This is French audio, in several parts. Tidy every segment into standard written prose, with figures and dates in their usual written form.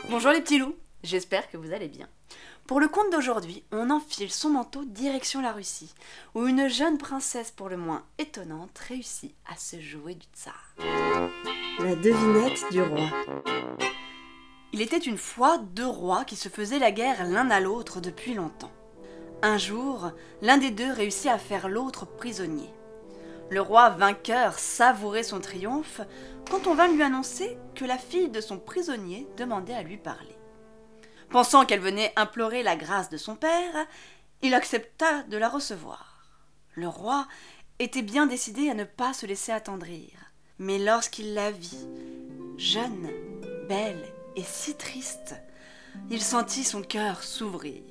Bonjour les petits loups, j'espère que vous allez bien. Pour le conte d'aujourd'hui, on enfile son manteau direction la Russie, où une jeune princesse pour le moins étonnante réussit à se jouer du tsar. La devinette du roi. Il était une fois deux rois qui se faisaient la guerre l'un à l'autre depuis longtemps. Un jour, l'un des deux réussit à faire l'autre prisonnier. Le roi vainqueur savourait son triomphe quand on vint lui annoncer que la fille de son prisonnier demandait à lui parler. Pensant qu'elle venait implorer la grâce de son père, il accepta de la recevoir. Le roi était bien décidé à ne pas se laisser attendrir, mais lorsqu'il la vit, jeune, belle et si triste, il sentit son cœur s'ouvrir.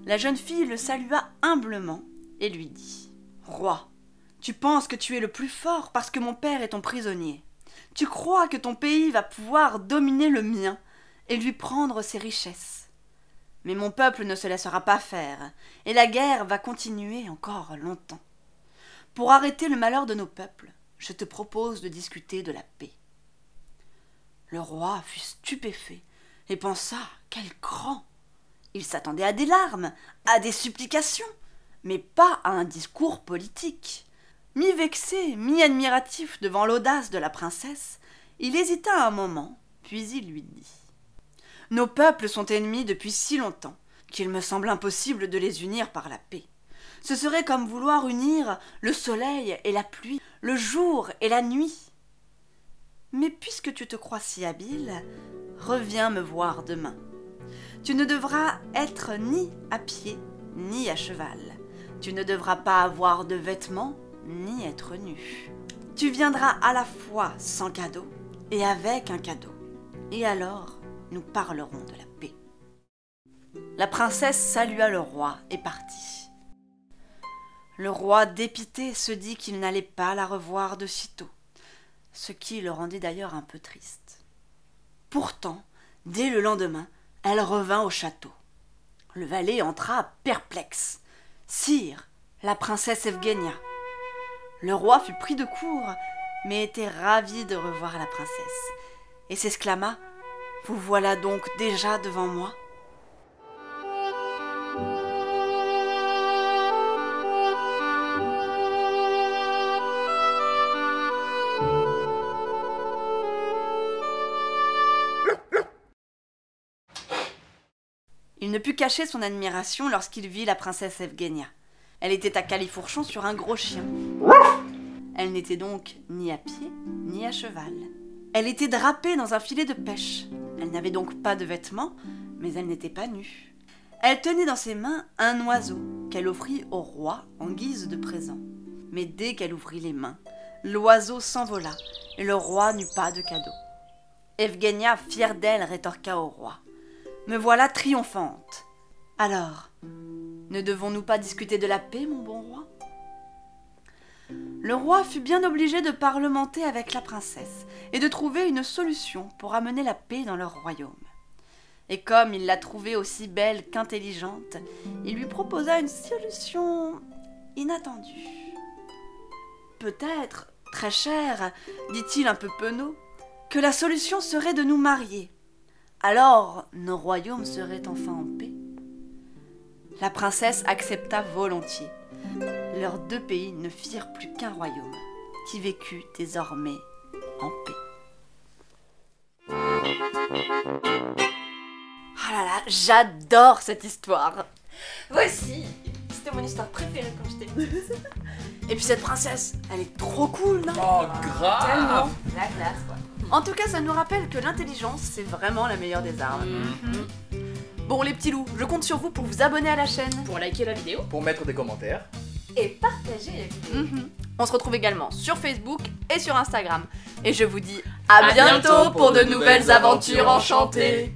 La jeune fille le salua humblement et lui dit « Roi, tu penses que tu es le plus fort parce que mon père est ton prisonnier. Tu crois que ton pays va pouvoir dominer le mien et lui prendre ses richesses. Mais mon peuple ne se laissera pas faire, et la guerre va continuer encore longtemps. Pour arrêter le malheur de nos peuples, je te propose de discuter de la paix. » Le roi fut stupéfait et pensa « Quel grand !» Il s'attendait à des larmes, à des supplications, mais pas à un discours politique. Mi-vexé, mi-admiratif devant l'audace de la princesse, il hésita un moment, puis il lui dit « Nos peuples sont ennemis depuis si longtemps qu'il me semble impossible de les unir par la paix. Ce serait comme vouloir unir le soleil et la pluie, le jour et la nuit. Mais puisque tu te crois si habile, reviens me voir demain. Tu ne devras être ni à pied, ni à cheval. Tu ne devras pas avoir de vêtements, ni être nu. Tu viendras à la fois sans cadeau et avec un cadeau. Et alors, nous parlerons de la paix. » La princesse salua le roi et partit. Le roi, dépité, se dit qu'il n'allait pas la revoir de sitôt, ce qui le rendit d'ailleurs un peu triste. Pourtant, dès le lendemain, elle revint au château. Le valet entra perplexe. « Sire, la princesse Evgenia. » Le roi fut pris de court, mais était ravi de revoir la princesse, et s'exclama « Vous voilà donc déjà devant moi ?» Il ne put cacher son admiration lorsqu'il vit la princesse Evgenia. Elle était à califourchon sur un gros chien. Elle n'était donc ni à pied, ni à cheval. Elle était drapée dans un filet de pêche. Elle n'avait donc pas de vêtements, mais elle n'était pas nue. Elle tenait dans ses mains un oiseau qu'elle offrit au roi en guise de présent. Mais dès qu'elle ouvrit les mains, l'oiseau s'envola et le roi n'eut pas de cadeau. Evgenia, fière d'elle, rétorqua au roi « Me voilà triomphante. Alors, ne devons-nous pas discuter de la paix, mon bon roi ?» Le roi fut bien obligé de parlementer avec la princesse et de trouver une solution pour amener la paix dans leur royaume. Et comme il la trouvait aussi belle qu'intelligente, il lui proposa une solution inattendue. « Peut-être, très cher, dit-il un peu penaud, que la solution serait de nous marier. Alors nos royaumes seraient enfin en paix. » La princesse accepta volontiers. Leurs deux pays ne firent plus qu'un royaume, qui vécut désormais en paix. Ah là là, j'adore cette histoire. Moi aussi. C'était mon histoire préférée quand j'étais petite. Et puis cette princesse, elle est trop cool, non? Oh, grave! Tellement. La classe, quoi. En tout cas, ça nous rappelle que l'intelligence, c'est vraiment la meilleure des armes. Bon les petits loups, je compte sur vous pour vous abonner à la chaîne. Pour liker la vidéo. Pour mettre des commentaires. Et partager la vidéo. On se retrouve également sur Facebook et sur Instagram. Et je vous dis à bientôt pour de nouvelles aventures enchantées.